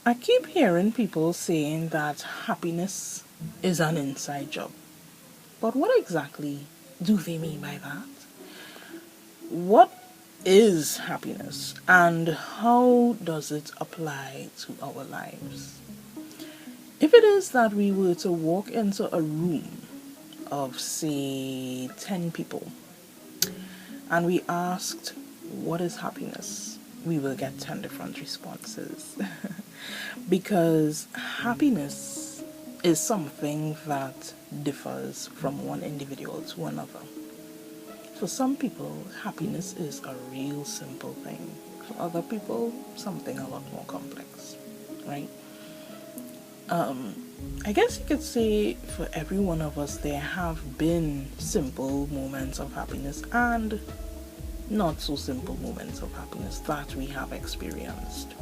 I keep hearing people saying that happiness is an inside job. But what exactly do they mean by that? What is happiness and how does it apply to our lives? If it is that we were to walk into a room of, say, 10 people and we asked, what is happiness? We will get 10 different responses. Because happiness is something that differs from one individual to another. For some people, happiness is a real simple thing. For other people, something a lot more complex, right? I guess you could say for every one of us, there have been simple moments of happiness and not so simple moments of happiness that we have experienced.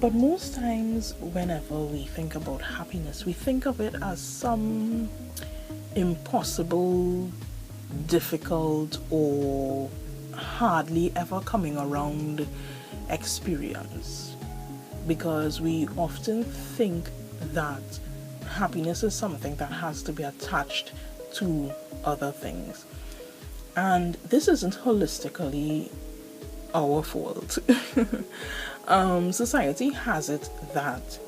But most times, whenever we think about happiness, we think of it as some impossible, difficult, or hardly ever coming around experience. Because we often think that happiness is something that has to be attached to other things. And this isn't holistically our fault. Society has it that,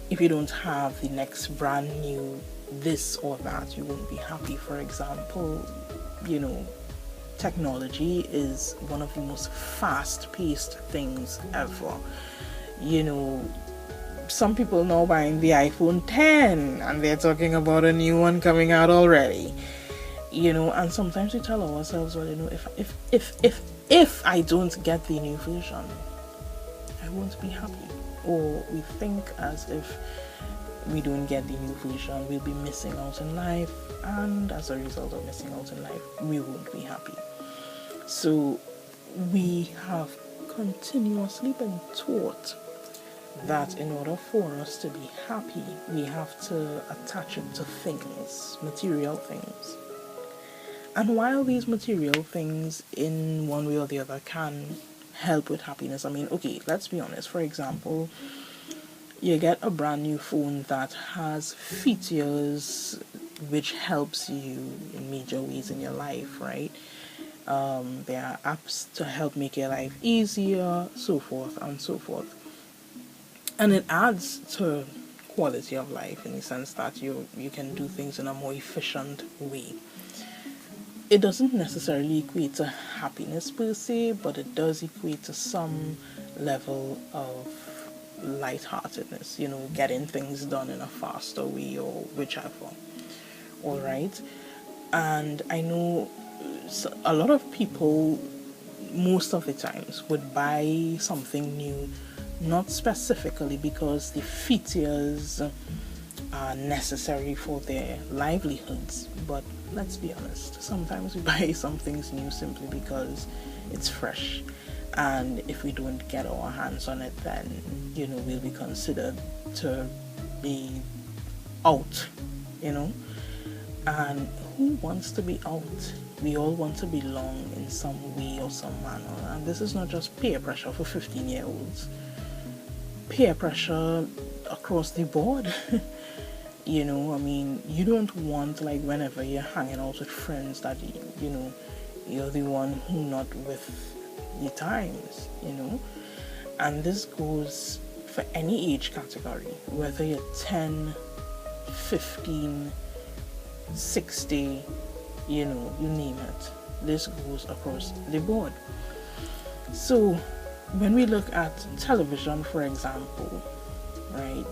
if you don't have the next brand new this or that, you won't be happy. For example, technology is one of the most fast-paced things ever. Some people now buying the iPhone 10 and they're talking about a new one coming out already. And sometimes we tell ourselves, well, if I don't get the new version, I won't be happy. Or we think as if we don't get the new version, we'll be missing out in life, and as a result of missing out in life, we won't be happy. So we have continuously been taught that in order for us to be happy, we have to attach it to things, material things. And while these material things, in one way or the other, can help with happiness, I mean, okay, let's be honest. For example, you get a brand new phone that has features which helps you in major ways in your life, right? There are apps to help make your life easier, so forth and so forth. And it adds to quality of life in the sense that you can do things in a more efficient way. It doesn't necessarily equate to happiness per se, but it does equate to some level of lightheartedness, getting things done in a faster way or whichever. All right. And I know a lot of people, most of the times, would buy something new, not specifically because the features are necessary for their livelihoods, but let's be honest, sometimes we buy some things new simply because it's fresh, and if we don't get our hands on it, then we'll be considered to be out, and who wants to be out? We all want to belong in some way or some manner, and this is not just peer pressure for 15-year-olds. Peer pressure across the board. I mean, you don't want, like, whenever you're hanging out with friends that, you're the one who not with the times, And this goes for any age category, whether you're 10, 15, 60, you name it. This goes across the board. So, when we look at television, for example, right?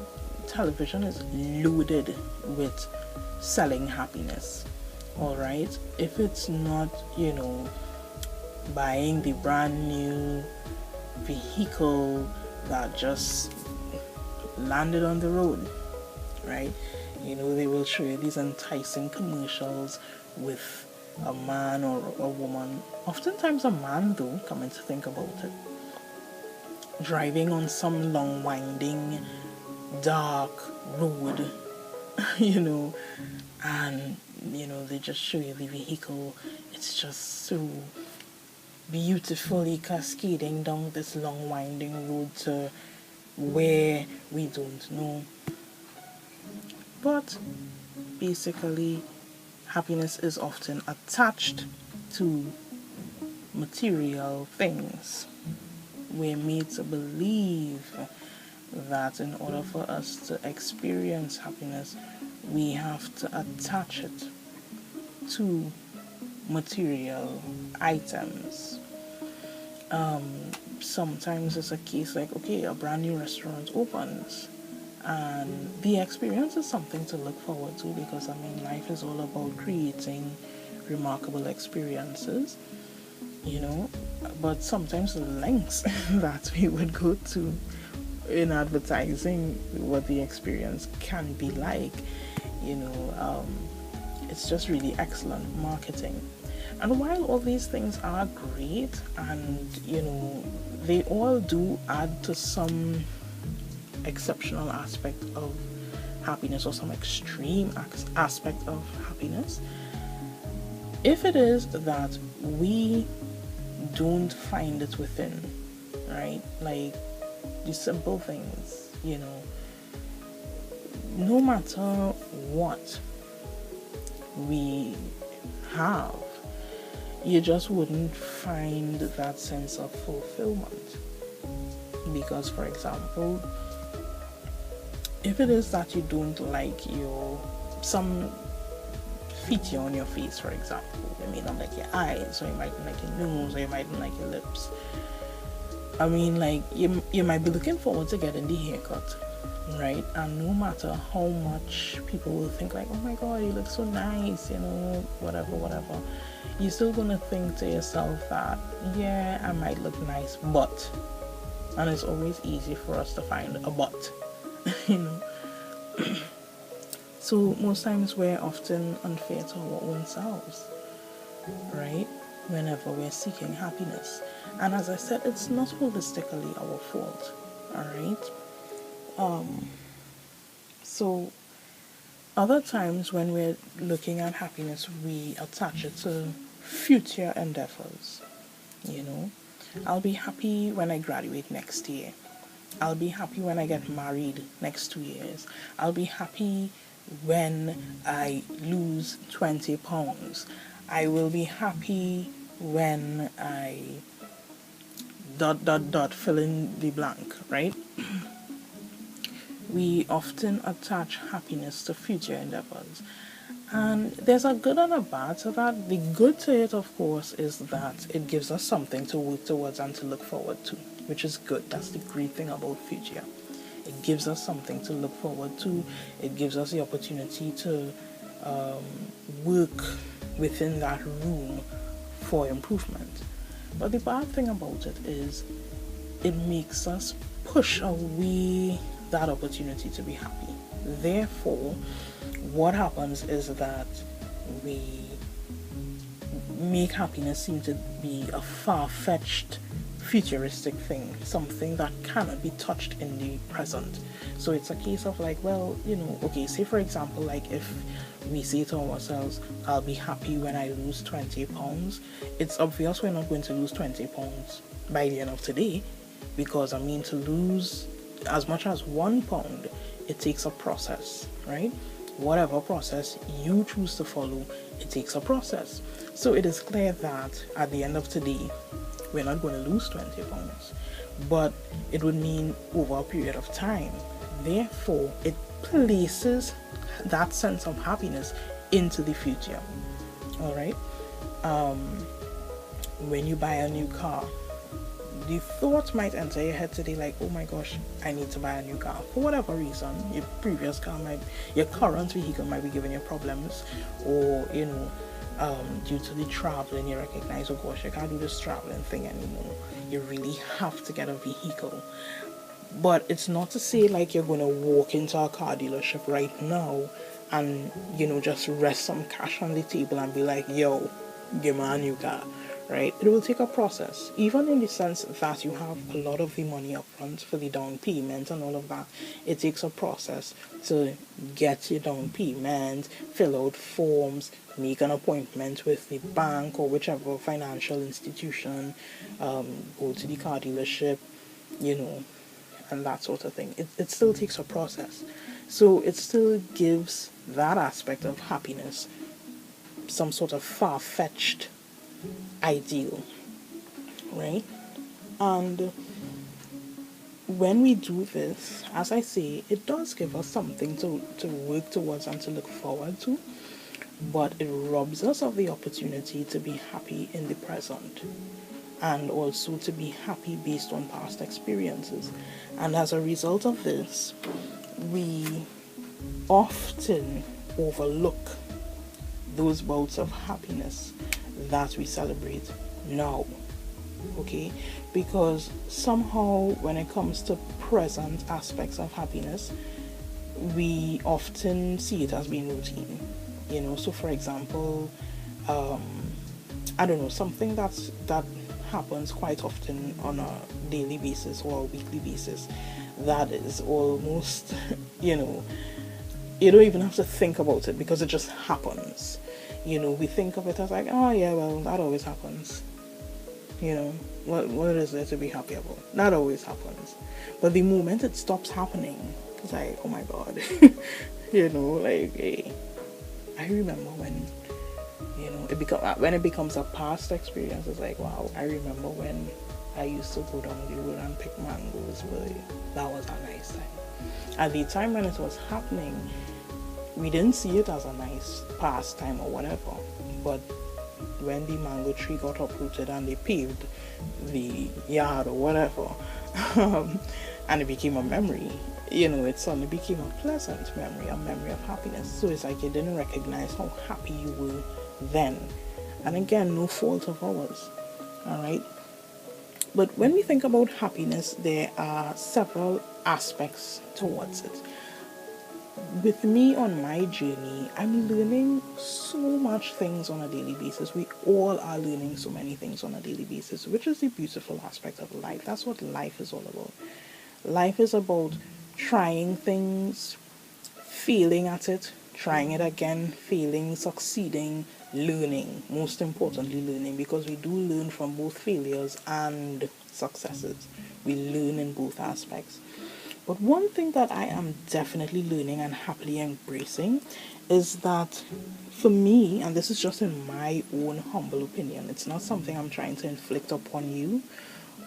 Television is loaded with selling happiness. All right, if it's not, buying the brand new vehicle that just landed on the road, right? They will show you these enticing commercials with a man or a woman, oftentimes a man though, coming to think about it, driving on some long winding dark road, and they just show you the vehicle. It's just so beautifully cascading down this long winding road to where we don't know. But basically, happiness is often attached to material things. We're made to believe that in order for us to experience happiness, we have to attach it to material items. Sometimes it's a case like, okay, a brand new restaurant opens, and the experience is something to look forward to, because I mean, life is all about creating remarkable experiences, you know. But sometimes the lengths that we would go to in advertising what the experience can be like, you know, it's just really excellent marketing. And while all these things are great, and you know, they all do add to some exceptional aspect of happiness, or some extreme aspect of happiness, if it is that we don't find it within, right? Like the simple things, you know, no matter what we have, you just wouldn't find that sense of fulfillment. Because, for example, if it is that you don't like some feature on your face, for example, you may not like your eyes, or you might not like your nose, or you might not like your lips. I mean, like, you might be looking forward to getting the haircut, right? And no matter how much people will think like, oh my god, you look so nice, you know, whatever, you're still gonna think to yourself that, yeah, I might look nice, but, and it's always easy for us to find a but, you know. So most times we're often unfair to our own selves, right? Whenever we're seeking happiness. And as I said, it's not holistically our fault, alright? So other times when we're looking at happiness, we attach it to future endeavors, you know. I'll be happy when I graduate next year. I'll be happy when I get married next 2 years. I'll be happy when I lose 20 pounds. I will be happy when I ... fill in the blank, right? We often attach happiness to future endeavors. And there's a good and a bad to that. The good to it, of course, is that it gives us something to work towards and to look forward to, which is good. That's the great thing about future. It gives us something to look forward to. It gives us the opportunity to work within that room for improvement. But the bad thing about it is it makes us push away that opportunity to be happy. Therefore, what happens is that we make happiness seem to be a far-fetched, futuristic thing, something that cannot be touched in the present. So it's a case of like, well, you know, okay, say for example, like if we say to ourselves, I'll be happy when I lose 20 pounds, it's obvious we're not going to lose 20 pounds by the end of today, because I mean, to lose as much as 1 pound, it takes a process, right? Whatever process you choose to follow, it takes a process. So it is clear that at the end of today, we're not going to lose 20 pounds, but it would mean over a period of time. Therefore, it places that sense of happiness into the future. All right. When you buy a new car, the thought might enter your head today like, oh my gosh, I need to buy a new car. For whatever reason, your current vehicle might be giving you problems, or, you know, due to the traveling, you recognize, oh gosh, I can't do this traveling thing anymore. You really have to get a vehicle. But it's not to say like you're going to walk into a car dealership right now and, you know, just rest some cash on the table and be like, yo, give me a new car. Right? It will take a process, even in the sense that you have a lot of the money up front for the down payment and all of that. It takes a process to get your down payment, fill out forms, make an appointment with the bank or whichever financial institution, go to the car dealership, you know, and that sort of thing. It still takes a process. So it still gives that aspect of happiness some sort of far-fetched ideal, right? And when we do this, as I say, it does give us something to work towards and to look forward to, but it robs us of the opportunity to be happy in the present and also to be happy based on past experiences. And as a result of this, we often overlook those bouts of happiness that we celebrate now. Okay? Because somehow, when it comes to present aspects of happiness, we often see it as being routine. So for example, I don't know, something that happens quite often on a daily basis or a weekly basis that is almost, you don't even have to think about it because it just happens. We think of it as like, oh yeah, well, that always happens. What is there to be happy about? That always happens. But the moment it stops happening, it's like, oh my god. Like, hey, I remember when, when it becomes a past experience, it's like, wow, I remember when I used to go down the road and pick mangoes. Well, that was a nice time. At the time when it was happening, we didn't see it as a nice pastime or whatever. But when the mango tree got uprooted and they paved the yard or whatever, and it became a memory, it suddenly became a pleasant memory, a memory of happiness. So it's like you didn't recognize how happy you were then. And again, no fault of ours. Alright? But when we think about happiness, there are several aspects towards it. With me on my journey, I'm learning so much things on a daily basis. We all are learning so many things on a daily basis, which is the beautiful aspect of life. That's what life is all about. Life is about trying things, failing at it, trying it again, failing, succeeding, learning. Most importantly, learning, because we do learn from both failures and successes. We learn in both aspects. But one thing that I am definitely learning and happily embracing is that for me, and this is just in my own humble opinion, it's not something I'm trying to inflict upon you,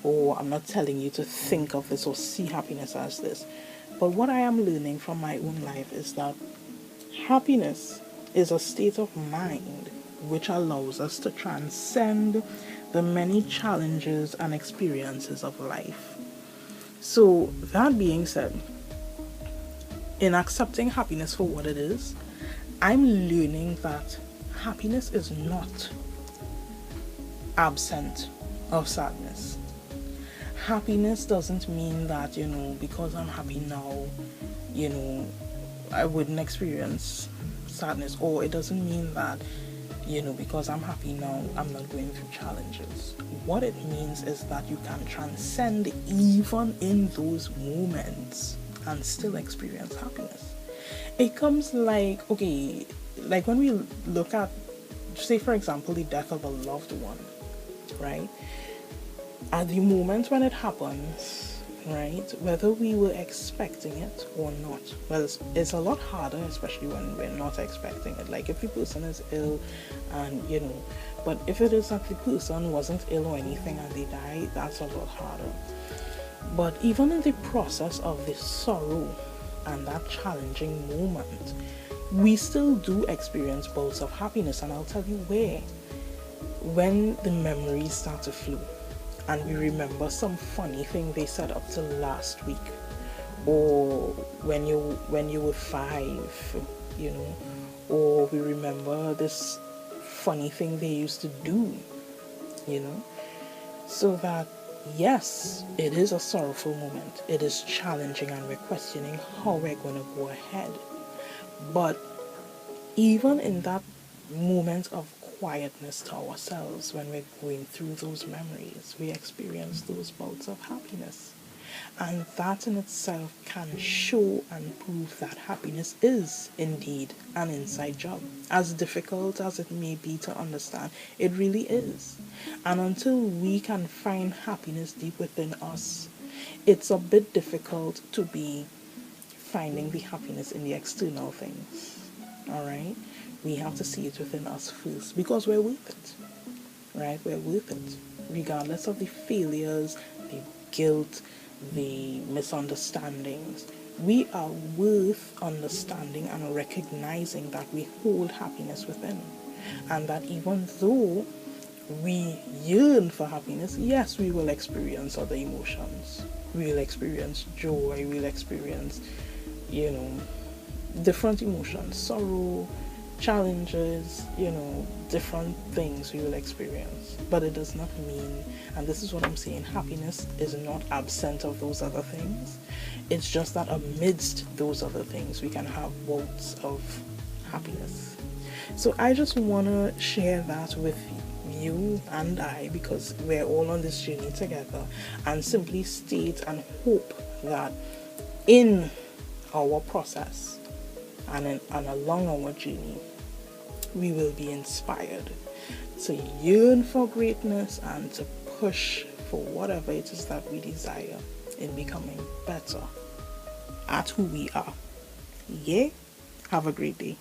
or I'm not telling you to think of this or see happiness as this. But what I am learning from my own life is that happiness is a state of mind which allows us to transcend the many challenges and experiences of life. So, that being said, in accepting happiness for what it is, I'm learning that happiness is not absent of sadness. Happiness doesn't mean that, because I'm happy now, I wouldn't experience sadness. Or it doesn't mean that, because I'm happy now, I'm not going through challenges. What it means is that you can transcend even in those moments and still experience happiness. It comes like, okay, like when we look at, say for example, the death of a loved one, right? At the moment when it happens, right, whether we were expecting it or not, well, it's a lot harder, especially when we're not expecting it. Like if the person is ill and, but if it is that the person wasn't ill or anything and they die, that's a lot harder. But even in the process of the sorrow and that challenging moment, we still do experience bouts of happiness, and I'll tell you where. When the memories start to flow and we remember some funny thing they said up till last week, or when you were 5, or we remember this funny thing they used to do, so that yes, it is a sorrowful moment, it is challenging, and we're questioning how we're going to go ahead. But even in that moment of quietness to ourselves, when we're going through those memories, we experience those bouts of happiness. And that in itself can show and prove that happiness is indeed an inside job. As difficult as it may be to understand, it really is. And until we can find happiness deep within us, It's a bit difficult to be finding the happiness in the external things. All right? We have to see it within us first because we're worth it. Right? We're worth it. Regardless of the failures, the guilt, the misunderstandings, we are worth understanding and recognizing that we hold happiness within. And that even though we yearn for happiness, yes, we will experience other emotions. We will experience joy, we'll experience, you know, different emotions, sorrow, challenges, different things we will experience. But it does not mean, and this is what I'm saying, happiness is not absent of those other things. It's just that amidst those other things, we can have bouts of happiness. So I just want to share that with you and I because we're all on this journey together, and simply state and hope that in our process and along our journey, we will be inspired to yearn for greatness and to push for whatever it is that we desire in becoming better at who we are. Yeah? Have a great day.